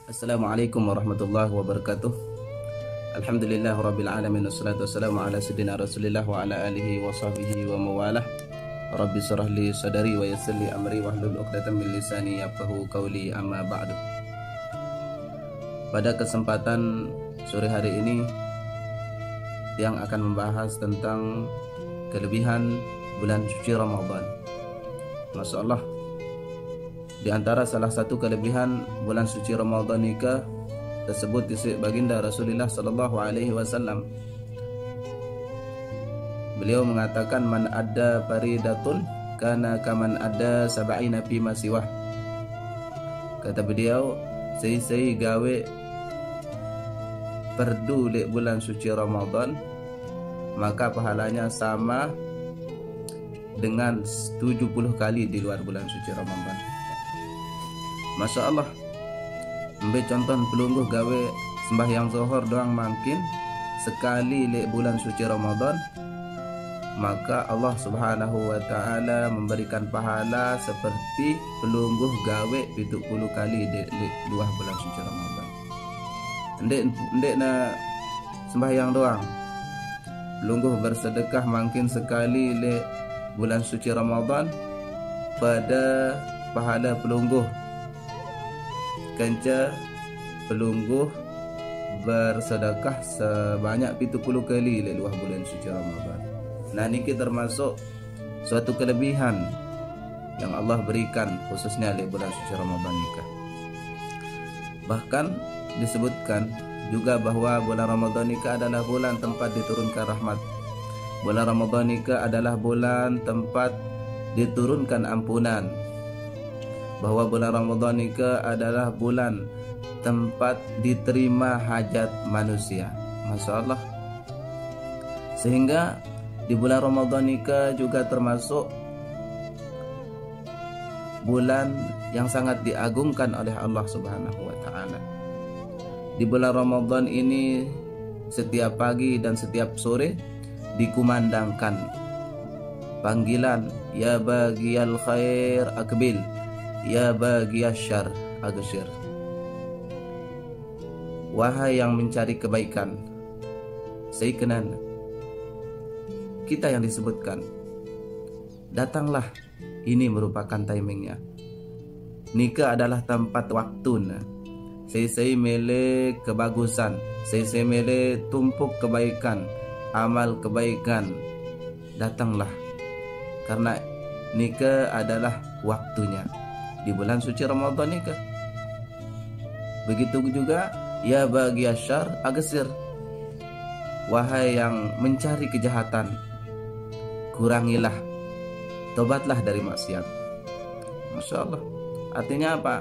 Assalamualaikum warahmatullahi wabarakatuh. Alhamdulillah rabbil alamin, wassalatu wassalamu ala sayyidina Rasulillah wa ala alihi wa sahbihi wa mawalah. Rabbi shrah li sadri wa yassir li amri wahlul 'uqdatam min lisani yafqahu qawli, amma ba'du. Pada kesempatan sore hari ini yang akan membahas tentang kelebihan bulan suci Ramadan. Masya Allah, di antara salah satu kelebihan bulan suci Ramadan nikah tersebut disebut baginda Rasulullah sallallahu alaihi wasallam. Beliau mengatakan, man ada faridatun kana kaman ada sab'ina fi masiwah. Kata beliau, sei gawe perdu di bulan suci Ramadan, maka pahalanya sama dengan 70 kali di luar bulan suci Ramadan. Masya Allah, ambil contoh pelungguh gawe sembahyang zuhur doang makin sekali le bulan suci Ramadan, maka Allah Subhanahu wa taala memberikan pahala seperti pelungguh gawe 70 kali di luar bulan suci Ramadan. Ndek na sembahyang doang, pelungguh bersedekah makin sekali le bulan suci Ramadan, pada pahala pelungguh kanca pelungguh bersedekah sebanyak 70 kali di luar bulan suci Ramadan. Nah, niki termasuk suatu kelebihan yang Allah berikan khususnya di bulan suci Ramadan nikah. Bahkan disebutkan juga bahwa bulan Ramadan nikah adalah bulan tempat diturunkan rahmat. Bulan Ramadan nikah adalah bulan tempat diturunkan ampunan. Bahwa bulan Ramadan nikah adalah bulan tempat diterima hajat manusia. Masya Allah. Sehingga di bulan Ramadan nikah juga termasuk bulan yang sangat diagungkan oleh Allah Subhanahu wa taala. Di bulan Ramadan ini setiap pagi dan setiap sore dikumandangkan panggilan, ya bagiyal khair akbil, ya bagiyas syarr aghsir. Wahai yang mencari kebaikan, saikenan kita yang disebutkan, datanglah, ini merupakan timingnya. Nikah adalah tempat waktu. Saya mele kebagusan, saya mele tumpuk kebaikan, amal kebaikan. Datanglah, karena nikah adalah waktunya di bulan suci Ramadan nikah. Begitu juga ya bagi asyar agesir, wahai yang mencari kejahatan, kurangilah, tobatlah dari maksiat. Masya Allah. Artinya apa?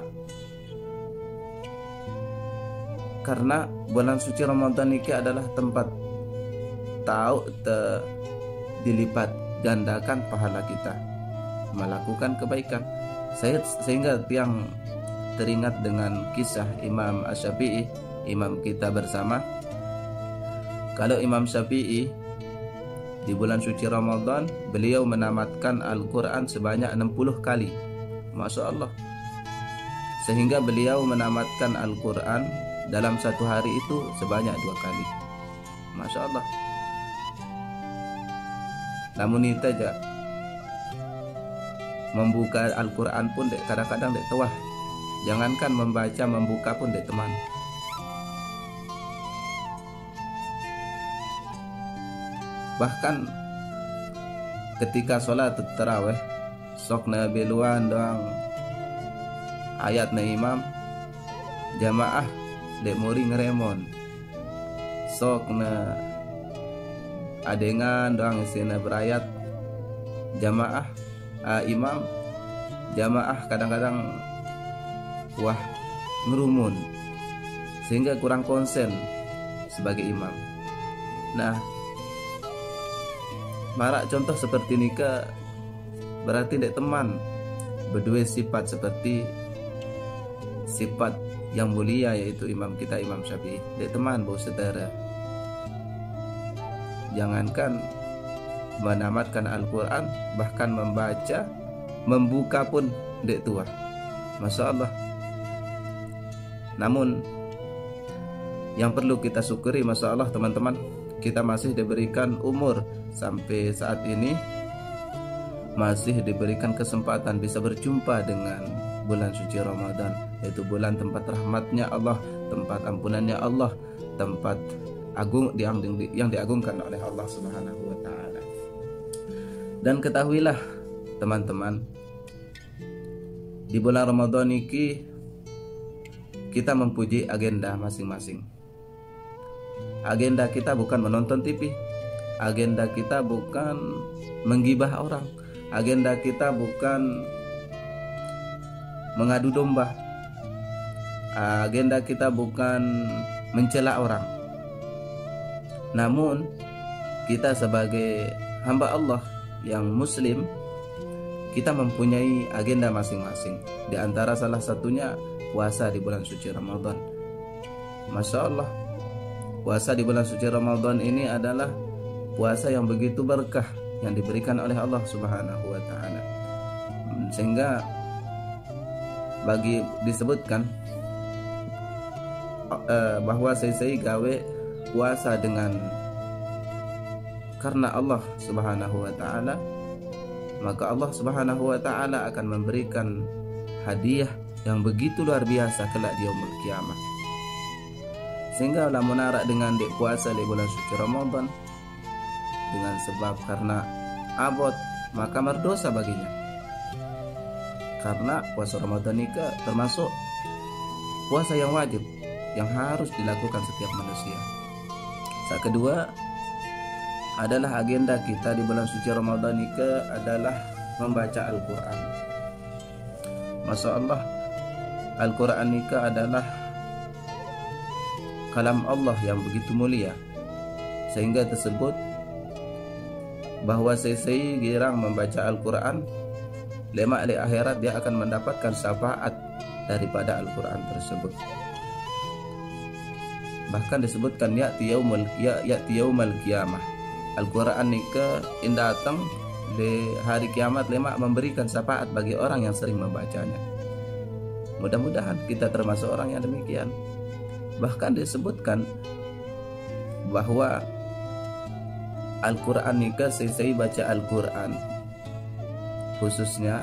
Karena bulan suci Ramadan nikah adalah tempat dilipat gandakan pahala kita melakukan kebaikan. Sehingga yang teringat dengan kisah Imam Asy-Syafi'i, imam kita bersama. Kalau Imam Syafi'i di bulan suci Ramadan, beliau menamatkan Al-Quran sebanyak 60 kali. Masya Allah. Sehingga beliau menamatkan Al-Quran dalam satu hari itu sebanyak 2 kali. Masya Allah. Namun itu aja, membuka Al-Quran pun kadang-kadang dek tuah. Jangankan membaca, membuka pun dek teman. Bahkan ketika sholat tarawih, sok na beluan doang ayat na imam, jamaah dek muri ngeremon. Sok na adengan doang isina berayat, jamaah imam, jamaah kadang-kadang wah ngerumun, sehingga kurang konsen sebagai imam. Nah, marak contoh seperti nikah berarti dek teman berdua sifat seperti sifat yang mulia, yaitu imam kita Imam Syafi'i. Dek teman bau saudara, jangankan menamatkan Al-Quran, bahkan membuka pun dek tua. Masya Allah. Namun yang perlu kita syukuri, masya Allah teman-teman, kita masih diberikan umur sampai saat ini, masih diberikan kesempatan bisa berjumpa dengan bulan suci Ramadan, yaitu bulan tempat rahmatnya Allah, tempat ampunannya Allah, tempat agung yang diagungkan oleh Allah Subhanahu wa taala. Dan ketahuilah teman-teman, di bulan Ramadan ini kita mempuji agenda masing-masing. Agenda kita bukan menonton TV, agenda kita bukan menggibah orang, agenda kita bukan mengadu domba, agenda kita bukan mencela orang. Namun kita sebagai hamba Allah yang muslim, kita mempunyai agenda masing-masing. Di antara salah satunya puasa di bulan suci Ramadan. Masya Allah, puasa di bulan suci Ramadan ini adalah puasa yang begitu berkah yang diberikan oleh Allah Subhanahu wa taala. Sehingga bagi disebutkan bahwa saya gawe puasa dengan karena Allah Subhanahu wa taala, maka Allah Subhanahu wa taala akan memberikan hadiah yang begitu luar biasa kelak di yaumul kiamah. Sehingga lamun narak dengan dek puasa di bulan suci Ramadan dengan sebab karena abot, maka berdosa baginya. Karena puasa Ramadan ini termasuk puasa yang wajib yang harus dilakukan setiap manusia. Yang kedua adalah agenda kita di bulan suci Ramadan ini adalah membaca Al-Quran. Masya Allah, Al-Quran ini adalah kalam Allah yang begitu mulia, sehingga tersebut bahwa saya girang membaca Al-Quran, lemak di akhirat dia akan mendapatkan syafaat daripada Al-Quran tersebut. Bahkan disebutkan ya'ti yaumul qiyamah, Al-Quran nika datang di hari kiamat lemak memberikan syafaat bagi orang yang sering membacanya. Mudah-mudahan kita termasuk orang yang demikian. Bahkan disebutkan bahwa Al-Quran nika saya baca Al-Quran khususnya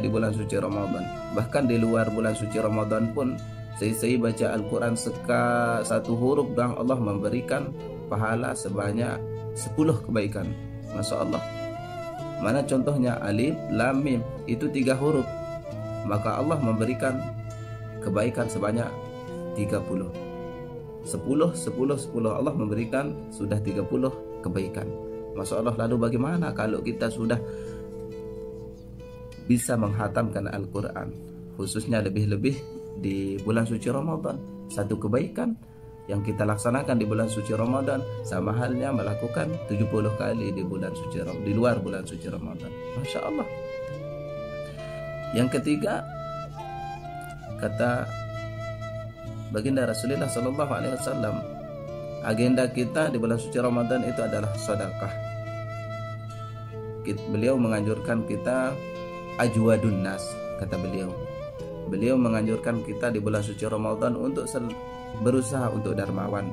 di bulan suci Ramadan. Bahkan di luar bulan suci Ramadan pun saya baca Al-Quran satu huruf dan Allah memberikan pahala sebanyak 10 kebaikan. Masya Allah. Mana contohnya alif, lam, mim, itu 3 huruf, maka Allah memberikan kebaikan sebanyak 30. 10 Allah memberikan sudah 30 kebaikan. Masya Allah. Lalu bagaimana kalau kita sudah bisa menghatamkan Al-Quran, khususnya lebih-lebih di bulan suci Ramadan? Satu kebaikan yang kita laksanakan di bulan suci Ramadan sama halnya melakukan 70 kali di bulan suci Ramadan, di luar bulan suci Ramadan. Masya Allah. Yang ketiga, kata baginda Rasulullah Sallallahu Alaihi Wasallam, agenda kita di bulan suci Ramadan itu adalah sedekah. Beliau menganjurkan kita ajwadun nas, kata beliau. Beliau menganjurkan kita di bulan suci Ramadan untuk berusaha untuk dermawan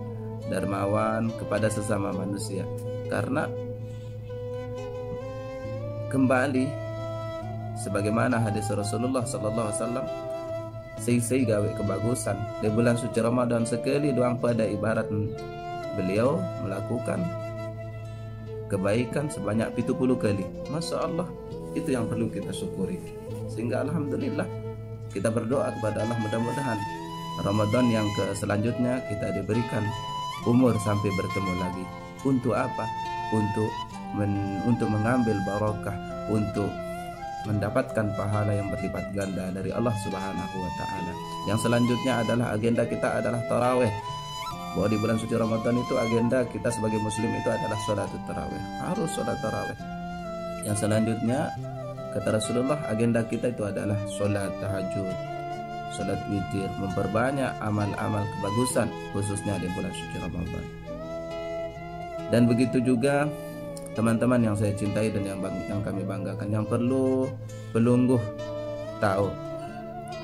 kepada sesama manusia. Karena kembali sebagaimana hadis Rasulullah Sallallahu Alaihi Wasallam, saya gawe kebagusan di bulan suci Ramadan sekali doang pada ibarat beliau melakukan kebaikan sebanyak 70 kali. Masya Allah, itu yang perlu kita syukuri. Sehingga alhamdulillah kita berdoa kepada Allah, mudah-mudahan Ramadan yang selanjutnya kita diberikan umur sampai bertemu lagi. Untuk apa? Untuk mengambil barokah, untuk mendapatkan pahala yang berlipat ganda dari Allah Subhanahu wa taala. Yang selanjutnya adalah agenda kita adalah tarawih. Bahwa di bulan suci Ramadan itu agenda kita sebagai muslim itu adalah sholat tarawih. Harus sholat tarawih. Yang selanjutnya kata Rasulullah, agenda kita itu adalah sholat tahajud, sholat witir, memperbanyak amal-amal kebagusan khususnya di bulan suci Ramadan. Dan begitu juga teman-teman yang saya cintai dan yang kami banggakan, yang perlu pelungguh tahu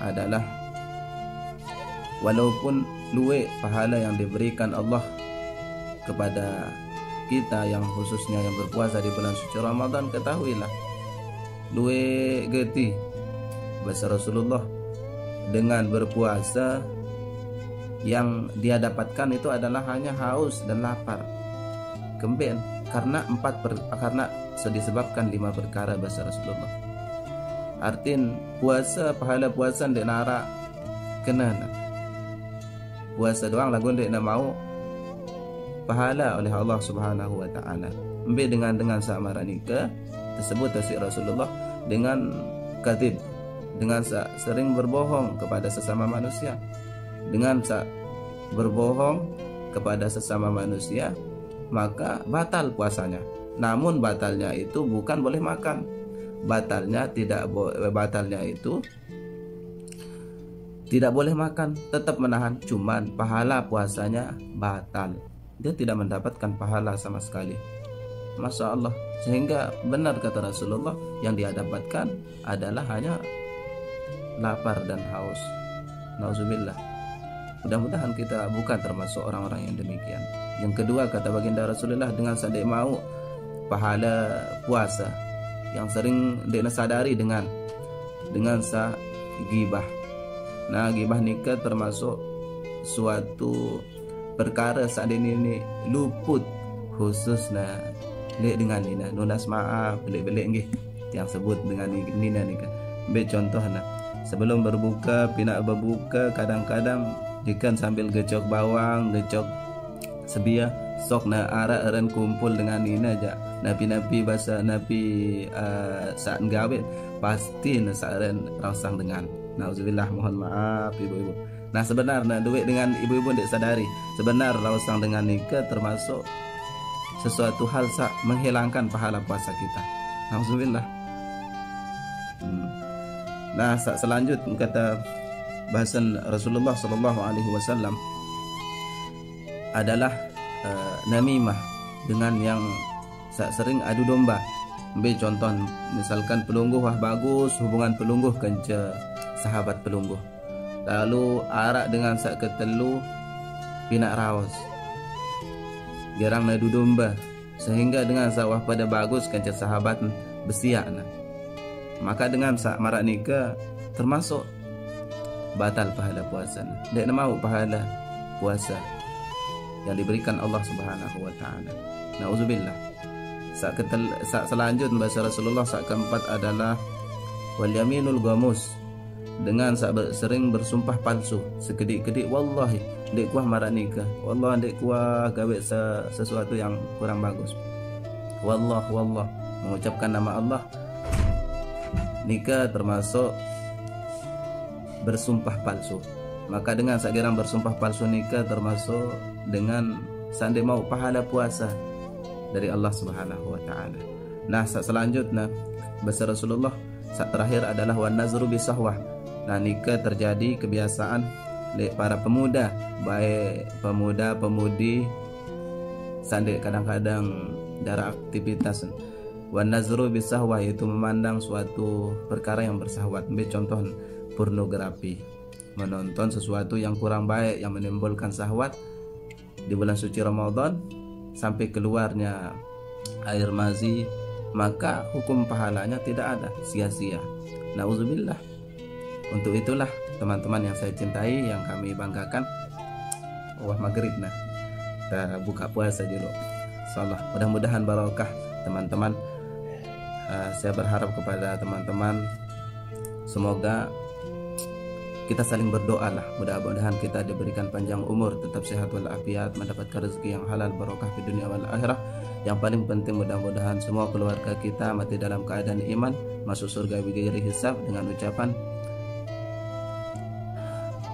adalah walaupun luwe pahala yang diberikan Allah kepada kita yang khususnya yang berpuasa di bulan suci Ramadan, ketahuilah luwe geti bahasa Rasulullah dengan berpuasa yang dia dapatkan itu adalah hanya haus dan lapar kemben karena karena disebabkan 5 perkara bahasa Rasulullah. Artin puasa pahala puasa ndek nara kena puasa doang lagu ndek na mau pahala oleh Allah Subhanahu wa taala. Embe dengan sama nikah tersebut tasik Rasulullah dengan kadhib, dengan sering berbohong kepada sesama manusia. Dengan berbohong kepada sesama manusia maka batal puasanya. Namun batalnya itu bukan boleh makan. Batalnya itu tidak boleh makan, tetap menahan, cuman pahala puasanya batal. Dia tidak mendapatkan pahala sama sekali. Masya Allah. Sehingga benar kata Rasulullah, yang dia dapatkan adalah hanya lapar dan haus. Nauzubillah. Mudah-mudahan kita bukan termasuk orang-orang yang demikian. Yang kedua kata baginda Rasulullah, dengan sadek mau pahala puasa yang sering dek sadari dengan gibah. Nah, gibah nikah termasuk suatu perkara saat ini luput khususnya dengan nina nunas maaf belik-belik nggih yang sebut dengan nina nikah. Be contohnya sebelum berbuka, pinak berbuka kadang-kadang ikan sambil gecok bawang, gecok sebia, sok na arak eren kumpul dengan nina aja. Napi-napi bahasa napi saat gawe pasti na eren rausang dengan. Nauzubillah, mohon maaf ibu-ibu. Nah sebenarnya duit dengan ibu-ibu tidak sadari, sebenar rausang dengan nikah termasuk sesuatu hal menghilangkan pahala puasa kita. Nauzubillah. Nah selanjutnya kata bahasan Rasulullah Sallallahu Alaihi Wasallam adalah namimah, dengan yang sering adu domba. Ambil contoh misalkan pelungguh wah bagus hubungan pelungguh kenca sahabat pelungguh, lalu arak dengan sak ketelu pinak raos gerang adu domba, sehingga dengan sawah pada bagus kenca sahabat besiak maka dengan sak marak nikah termasuk batal pahala puasa. Dia mau pahala puasa yang diberikan Allah Subhanahu wa taala. Nauzubillah. Sak selanjutnya bahasa Rasulullah sak keempat adalah wal yaminul ghamus, dengan sering bersumpah palsu sekedik-kedik, wallahi ndek kuah marak nikah, wallahi ndek kuah gawe sesuatu yang kurang bagus, wallah mengucapkan nama Allah. Nikah termasuk bersumpah palsu. Maka dengan sakirang bersumpah palsu nikah termasuk dengan sande mau pahala puasa dari Allah Subhanahu wa taala. Nah, selanjutnya bahasa Rasulullah terakhir adalah wan nazru bisahwah. Nah, nikah terjadi kebiasaan para pemuda, baik pemuda-pemudi sande kadang-kadang darah aktivitas. Wan nazru bisahwah itu memandang suatu perkara yang bersahwat. Ambil contoh pornografi, menonton sesuatu yang kurang baik yang menimbulkan syahwat di bulan suci Ramadan sampai keluarnya air mazi, maka hukum pahalanya tidak ada, sia-sia. Nauzubillah. Untuk itulah teman-teman yang saya cintai, yang kami banggakan, wah maghrib nah kita buka puasa dulu, insyaallah mudah-mudahan barokah teman-teman. Saya berharap kepada teman-teman semoga kita saling berdoa lah, mudah-mudahan kita diberikan panjang umur, tetap sehat walafiat, mendapatkan rezeki yang halal, barokah di dunia wal akhirah. Yang paling penting mudah-mudahan semua keluarga kita mati dalam keadaan iman, masuk surga bighairi hisab dengan ucapan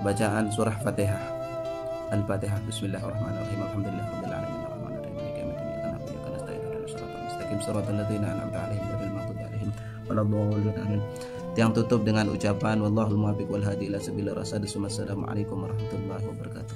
bacaan surah Fatihah. Al-Fatihah. Bismillahirrahmanirrahim. Alhamdulillahirabbil alamin arrahmanir rahim maliki yaumiddin iyyaka na'budu wa iyyaka nasta'in ihdinas siratal mustaqim siratal ladzina an'amta 'alaihim ghairil maghdubi 'alaihim waladdallin. Amin. Yang tutup dengan ucapan wallahul muwaffiq wal hadi ila sabilir rasyad. Assalamualaikum warahmatullahi wabarakatuh.